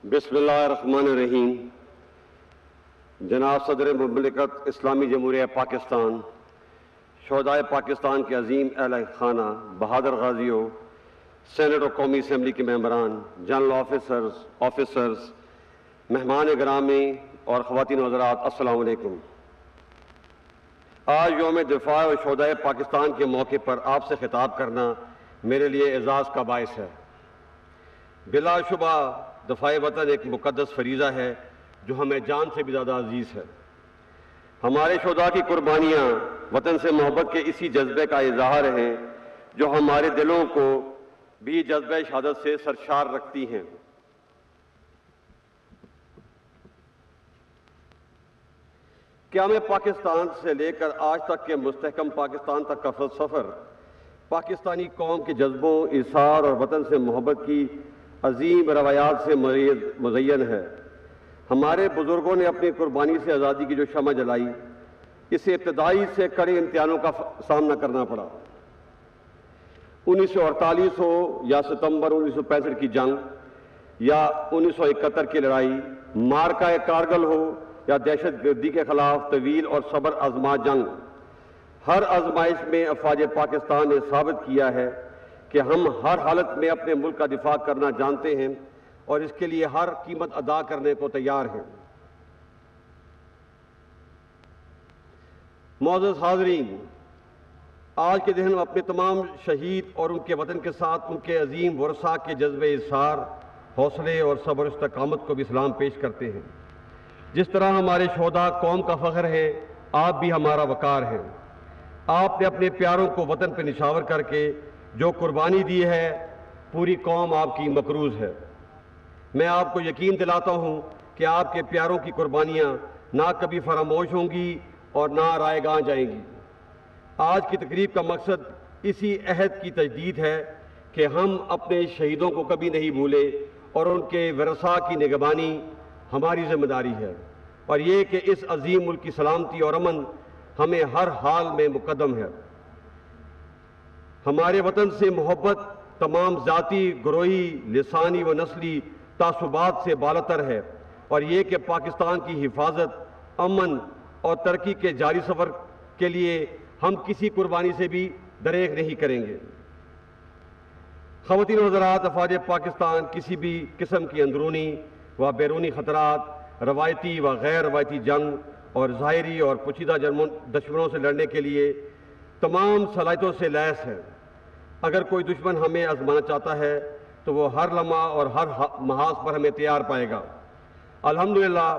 بسم اللہ الرحمن الرحیم۔ جناب صدر مملکت اسلامی جمہوریہ پاکستان، شہدائے پاکستان کے عظیم اہل خانہ، بہادر غازیوں، سینٹ اور قومی اسمبلی کے ممبران، جنرل آفیسرز، مہمان گرامی اور خواتین و حضرات، السلام علیکم۔ آج یوم دفاع و شہدائے پاکستان کے موقع پر آپ سے خطاب کرنا میرے لیے اعزاز کا باعث ہے۔ بلا شبہ دفاع وطن ایک مقدس فریضہ ہے جو ہمیں جان سے بھی زیادہ عزیز ہے۔ ہمارے شہداء کی قربانیاں وطن سے محبت کے اسی جذبے کا اظہار ہیں جو ہمارے دلوں کو بھی جذبہ شہادت سے سرشار رکھتی ہیں۔ قیام پاکستان سے لے کر آج تک کے مستحکم پاکستان تک کا سفر پاکستانی قوم کے جذبوں، ایثار اور وطن سے محبت کی عظیم روایات سے مزین ہے۔ ہمارے بزرگوں نے اپنی قربانی سے آزادی کی جو شمع جلائی، اسے ابتدائی سے کڑے امتحانوں کا سامنا کرنا پڑا۔ 1948 ہو یا ستمبر 1965 کی جنگ یا 1971 کی لڑائی، مارکہ کارگل ہو یا دہشت گردی کے خلاف طویل اور صبر آزما جنگ، ہر آزمائش میں افواج پاکستان نے ثابت کیا ہے کہ ہم ہر حالت میں اپنے ملک کا دفاع کرنا جانتے ہیں اور اس کے لیے ہر قیمت ادا کرنے کو تیار ہیں۔ معزز حاضرین، آج کے دن ہم اپنے تمام شہید اور ان کے وطن کے ساتھ ان کے عظیم ورثاء کے جذبے ایثار، حوصلے اور صبر و استقامت کو بھی سلام پیش کرتے ہیں۔ جس طرح ہمارے شہداء قوم کا فخر ہے، آپ بھی ہمارا وقار ہیں۔ آپ نے اپنے پیاروں کو وطن پہ نشاور کر کے جو قربانی دی ہے، پوری قوم آپ کی مقروض ہے۔ میں آپ کو یقین دلاتا ہوں کہ آپ کے پیاروں کی قربانیاں نہ کبھی فراموش ہوں گی اور نہ رائے گاں جائیں گی۔ آج کی تقریب کا مقصد اسی عہد کی تجدید ہے کہ ہم اپنے شہیدوں کو کبھی نہیں بھولے اور ان کے ورثاء کی نگہبانی ہماری ذمہ داری ہے، اور یہ کہ اس عظیم ملک کی سلامتی اور امن ہمیں ہر حال میں مقدم ہے۔ ہمارے وطن سے محبت تمام ذاتی، گروہی، لسانی و نسلی تعصبات سے بالاتر ہے، اور یہ کہ پاکستان کی حفاظت، امن اور ترقی کے جاری سفر کے لیے ہم کسی قربانی سے بھی دریغ نہیں کریں گے۔ خواتین و حضرات، افواج پاکستان کسی بھی قسم کی اندرونی و بیرونی خطرات، روایتی و غیر روایتی جنگ اور ظاہری اور پوشیدہ دشمنوں سے لڑنے کے لیے تمام صلاحیتوں سے لیس ہے۔ اگر کوئی دشمن ہمیں آزمانا چاہتا ہے تو وہ ہر لمحہ اور ہر محاذ پر ہمیں تیار پائے گا۔ الحمدللہ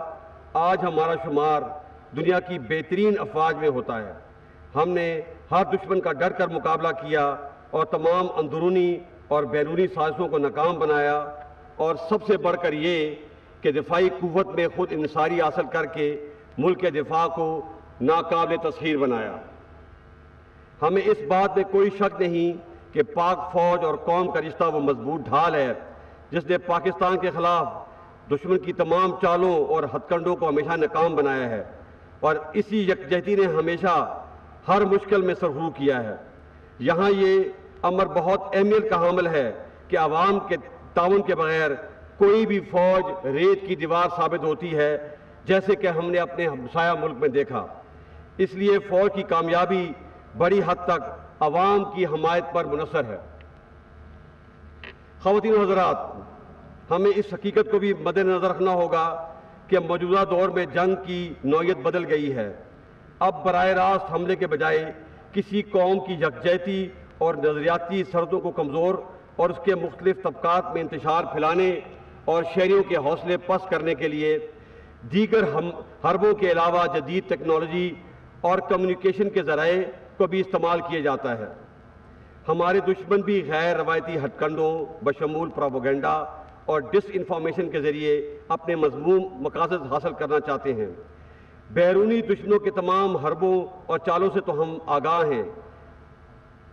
آج ہمارا شمار دنیا کی بہترین افواج میں ہوتا ہے۔ ہم نے ہر دشمن کا ڈر کر مقابلہ کیا اور تمام اندرونی اور بیرونی سازشوں کو ناکام بنایا، اور سب سے بڑھ کر یہ کہ دفاعی قوت میں خود انحصاری حاصل کر کے ملک کے دفاع کو ناقابل تسخیر بنایا۔ ہمیں اس بات میں کوئی شک نہیں کہ پاک فوج اور قوم کا رشتہ وہ مضبوط ڈھال ہے جس نے پاکستان کے خلاف دشمن کی تمام چالوں اور ہتھ کنڈوں کو ہمیشہ ناکام بنایا ہے، اور اسی یکجہتی نے ہمیشہ ہر مشکل میں سرخرو کیا ہے۔ یہاں یہ امر بہت اہمیت کا حامل ہے کہ عوام کے تعاون کے بغیر کوئی بھی فوج ریت کی دیوار ثابت ہوتی ہے، جیسے کہ ہم نے اپنے ہمسایہ ملک میں دیکھا۔ اس لیے فوج کی کامیابی بڑی حد تک عوام کی حمایت پر منحصر ہے۔ خواتین و حضرات، ہمیں اس حقیقت کو بھی مد نظر رکھنا ہوگا کہ موجودہ دور میں جنگ کی نوعیت بدل گئی ہے۔ اب براہ راست حملے کے بجائے کسی قوم کی یکجہتی اور نظریاتی سرحدوں کو کمزور اور اس کے مختلف طبقات میں انتشار پھیلانے اور شہریوں کے حوصلے پست کرنے کے لیے دیگر حربوں کے علاوہ جدید ٹیکنالوجی اور کمیونیکیشن کے ذرائع کو بھی استعمال کیا جاتا ہے۔ ہمارے دشمن بھی غیر روایتی ہتھ کنڈوں بشمول پروپیگنڈا اور ڈس انفارمیشن کے ذریعے اپنے مذموم مقاصد حاصل کرنا چاہتے ہیں۔ بیرونی دشمنوں کے تمام حربوں اور چالوں سے تو ہم آگاہ ہیں،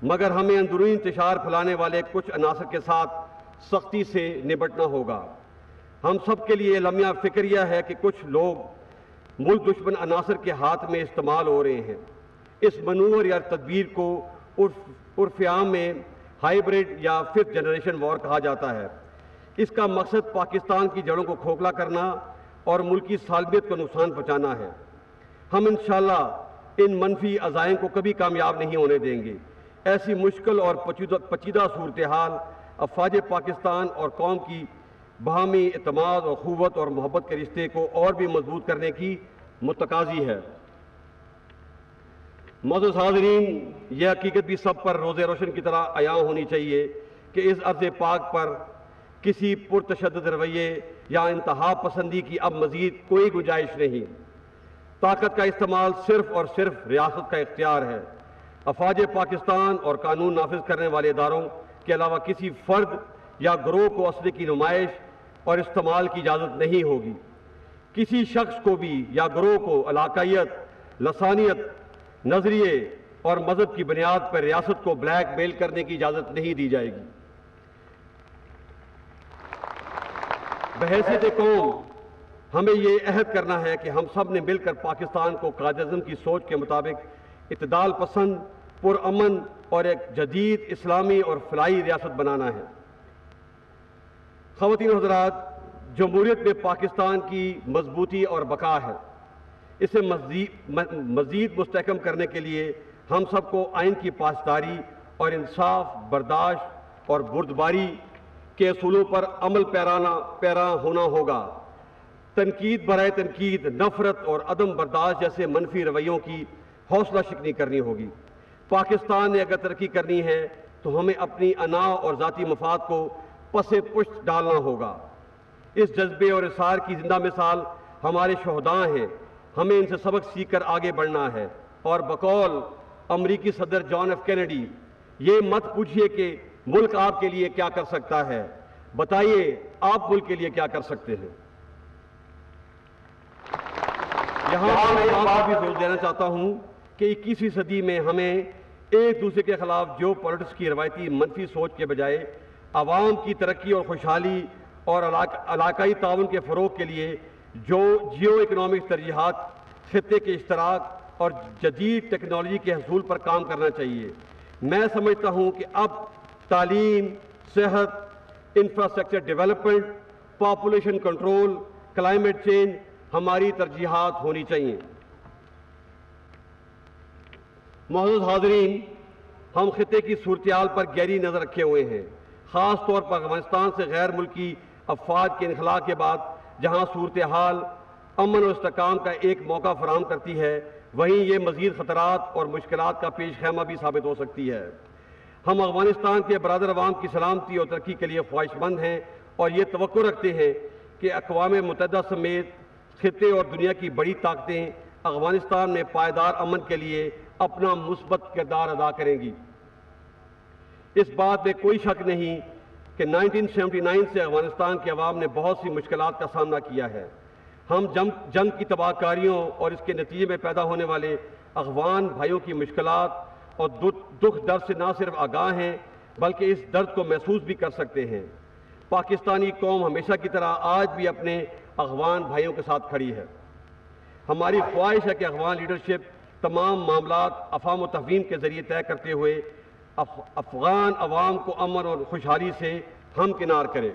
مگر ہمیں اندرونی انتشار پھیلانے والے کچھ عناصر کے ساتھ سختی سے نمٹنا ہوگا۔ ہم سب کے لیے لمحہ فکریہ ہے کہ کچھ لوگ ملک دشمن عناصر کے ہاتھ میں استعمال ہو رہے ہیں۔ اس منور یا تدبیر کو عرف عام میں ہائیبریڈ یا 5th جنریشن وار کہا جاتا ہے۔ اس کا مقصد پاکستان کی جڑوں کو کھوکھلا کرنا اور ملکی سالمیت کو نقصان پہنچانا ہے۔ ہم انشاءاللہ ان منفی عزائم کو کبھی کامیاب نہیں ہونے دیں گے۔ ایسی مشکل اور پیچیدہ صورتحال افواج پاکستان اور قوم کی باہمی اعتماد اور قوت اور محبت کے رشتے کو اور بھی مضبوط کرنے کی متقاضی ہے۔ معزز حاضرین، یہ حقیقت بھی سب پر روز روشن کی طرح عیاں ہونی چاہیے کہ اس ارض پاک پر کسی پرتشدد رویے یا انتہا پسندی کی اب مزید کوئی گنجائش نہیں۔ طاقت کا استعمال صرف اور صرف ریاست کا اختیار ہے۔ افواج پاکستان اور قانون نافذ کرنے والے اداروں کے علاوہ کسی فرد یا گروہ کو اسلحے کی نمائش اور استعمال کی اجازت نہیں ہوگی۔ کسی شخص کو بھی یا گروہ کو علاقائیت، لسانیت، نظریے اور مذہب کی بنیاد پر ریاست کو بلیک میل کرنے کی اجازت نہیں دی جائے گی۔ بحیثیت قوم ہمیں یہ عہد کرنا ہے کہ ہم سب نے مل کر پاکستان کو قائد اعظم کی سوچ کے مطابق اعتدال پسند، پرامن اور ایک جدید اسلامی اور فلاحی ریاست بنانا ہے۔ خواتین و حضرات، جمہوریت میں پاکستان کی مضبوطی اور بقا ہے۔ اسے مزید مستحکم کرنے کے لیے ہم سب کو آئین کی پاسداری اور انصاف، برداشت اور بردباری کے اصولوں پر عمل پیرا ہونا ہوگا۔ تنقید برائے تنقید، نفرت اور عدم برداشت جیسے منفی رویوں کی حوصلہ شکنی کرنی ہوگی۔ پاکستان نے اگر ترقی کرنی ہے تو ہمیں اپنی انا اور ذاتی مفاد کو پس پشت ڈالنا ہوگا۔ اس جذبے اور اصرار کی زندہ مثال ہمارے شہداء ہیں۔ ہمیں ان سے سبق سیکھ کر آگے بڑھنا ہے اور بقول امریکی صدر جان ایف کینیڈی، یہ مت پوچھئے کہ ملک آپ کے لیے کیا کر سکتا ہے، بتائیے آپ ملک کے لیے کیا کر سکتے ہیں۔ یہاں میں ایک بات بھی زور دینا چاہتا ہوں کہ 21ویں صدی میں ہمیں ایک دوسرے کے خلاف جیو پالیٹکس کی روایتی منفی سوچ کے بجائے عوام کی ترقی اور خوشحالی اور علاقائی تعاون کے فروغ کے لیے جو جیو اکنامک ترجیحات، خطے کے اشتراک اور جدید ٹیکنالوجی کے حصول پر کام کرنا چاہیے۔ میں سمجھتا ہوں کہ اب تعلیم، صحت، infrastructure development, population control, climate change ہماری ترجیحات ہونی چاہیے۔ معزز حاضرین، ہم خطے کی صورتحال پر گہری نظر رکھے ہوئے ہیں، خاص طور پر افغانستان سے غیر ملکی افواج کے انخلاء کے بعد جہاں صورتحال امن اور استحکام کا ایک موقع فراہم کرتی ہے، وہیں یہ مزید خطرات اور مشکلات کا پیش خیمہ بھی ثابت ہو سکتی ہے۔ ہم افغانستان کے برادر عوام کی سلامتی اور ترقی کے لیے خواہش مند ہیں اور یہ توقع رکھتے ہیں کہ اقوام متحدہ سمیت خطے اور دنیا کی بڑی طاقتیں افغانستان میں پائیدار امن کے لیے اپنا مثبت کردار ادا کریں گی۔ اس بات میں کوئی شک نہیں کہ 1979 سے افغانستان کے عوام نے بہت سی مشکلات کا سامنا کیا ہے۔ ہم جنگ کی تباہ کاریوں اور اس کے نتیجے میں پیدا ہونے والے افغان بھائیوں کی مشکلات اور دکھ درد سے نہ صرف آگاہ ہیں بلکہ اس درد کو محسوس بھی کر سکتے ہیں۔ پاکستانی قوم ہمیشہ کی طرح آج بھی اپنے افغان بھائیوں کے ساتھ کھڑی ہے۔ ہماری خواہش ہے کہ افغان لیڈرشپ تمام معاملات افہام و تفہیم کے ذریعے طے کرتے ہوئے افغان عوام کو امن اور خوشحالی سے ہمکنار کرے۔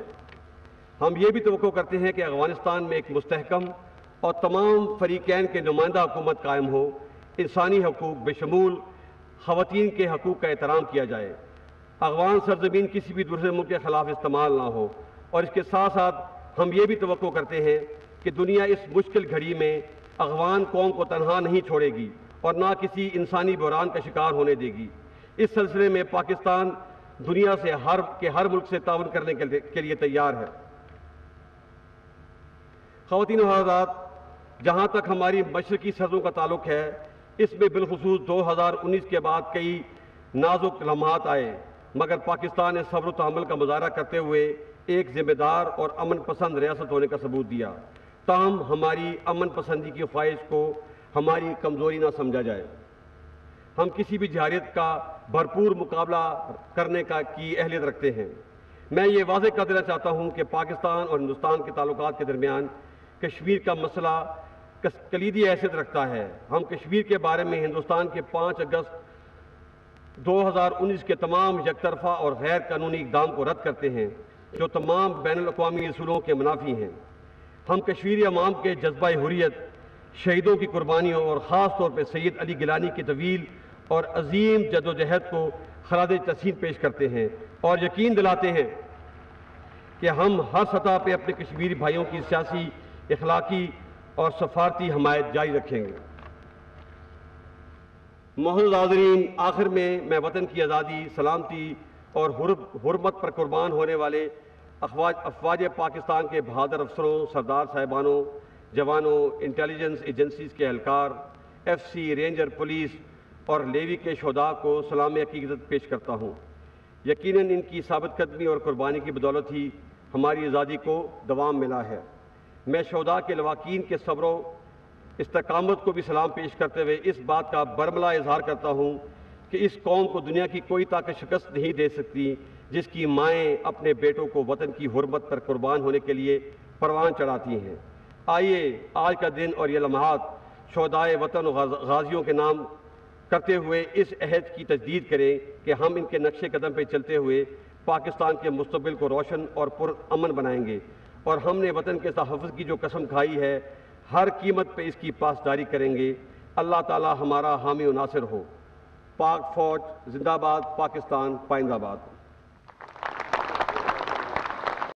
ہم یہ بھی توقع کرتے ہیں کہ افغانستان میں ایک مستحکم اور تمام فریقین کے نمائندہ حکومت قائم ہو، انسانی حقوق بشمول خواتین کے حقوق کا احترام کیا جائے، افغان سرزمین کسی بھی دوسرے ملک کے خلاف استعمال نہ ہو، اور اس کے ساتھ ساتھ ہم یہ بھی توقع کرتے ہیں کہ دنیا اس مشکل گھڑی میں افغان قوم کو تنہا نہیں چھوڑے گی اور نہ کسی انسانی بحران کا شکار ہونے دے گی۔ اس سلسلے میں پاکستان دنیا سے ہر ملک سے تعاون کرنے کے لیے تیار ہے۔ خواتین و حضرات، جہاں تک ہماری مشرقی سرحدوں کا تعلق ہے، اس میں بالخصوص 2019 کے بعد کئی نازک لمحات آئے، مگر پاکستان نے صبر و تحمل کا مظاہرہ کرتے ہوئے ایک ذمہ دار اور امن پسند ریاست ہونے کا ثبوت دیا۔ تاہم ہماری امن پسندی کی خواہش کو ہماری کمزوری نہ سمجھا جائے۔ ہم کسی بھی جارحیت کا بھرپور مقابلہ کرنے کی اہلیت رکھتے ہیں۔ میں یہ واضح کر دینا چاہتا ہوں کہ پاکستان اور ہندوستان کے تعلقات کے درمیان کشمیر کا مسئلہ کلیدی حیثیت رکھتا ہے۔ ہم کشمیر کے بارے میں ہندوستان کے 5 اگست 2019 کے تمام یک طرفہ اور غیر قانونی اقدام کو رد کرتے ہیں۔ جو تمام بین الاقوامی اصولوں کے منافی ہیں۔ ہم کشمیری عوام کے جذبہ حریت، شہیدوں کی قربانیوں اور خاص طور پہ سید علی گیلانی کی طویل اور عظیم جدوجہد کو خراج تحسین پیش کرتے ہیں اور یقین دلاتے ہیں کہ ہم ہر سطح پہ اپنے کشمیری بھائیوں کی سیاسی، اخلاقی اور سفارتی حمایت جاری رکھیں گے۔ معزز حاضرین، آخر میں وطن کی آزادی، سلامتی اور حرمت پر قربان ہونے والے افواج پاکستان کے بہادر افسروں، سردار صاحبانوں، جوانوں، انٹیلیجنس ایجنسیز کے اہلکار، ایف سی، رینجر، پولیس اور لیوی کے شہداء کو سلام عقیدت پیش کرتا ہوں۔ یقیناً ان کی ثابت قدمی اور قربانی کی بدولت ہی ہماری آزادی کو دوام ملا ہے۔ میں شہداء کے لواحقین کے صبر و استقامت کو بھی سلام پیش کرتے ہوئے اس بات کا برملا اظہار کرتا ہوں کہ اس قوم کو دنیا کی کوئی طاقت شکست نہیں دے سکتی جس کی مائیں اپنے بیٹوں کو وطن کی حرمت پر قربان ہونے کے لیے پروان چڑھاتی ہیں۔ آئیے آج کا دن اور یہ لمحات شہدائے وطن و غازیوں کے نام کرتے ہوئے اس عہد کی تجدید کریں کہ ہم ان کے نقش قدم پہ چلتے ہوئے پاکستان کے مستقبل کو روشن اور پرامن بنائیں گے، اور ہم نے وطن کے تحفظ کی جو قسم کھائی ہے ہر قیمت پہ اس کی پاسداری کریں گے۔ اللہ تعالی ہمارا حامی و ناصر ہو۔ پاک فوج زندہ باد، پاکستان پائندہ باد۔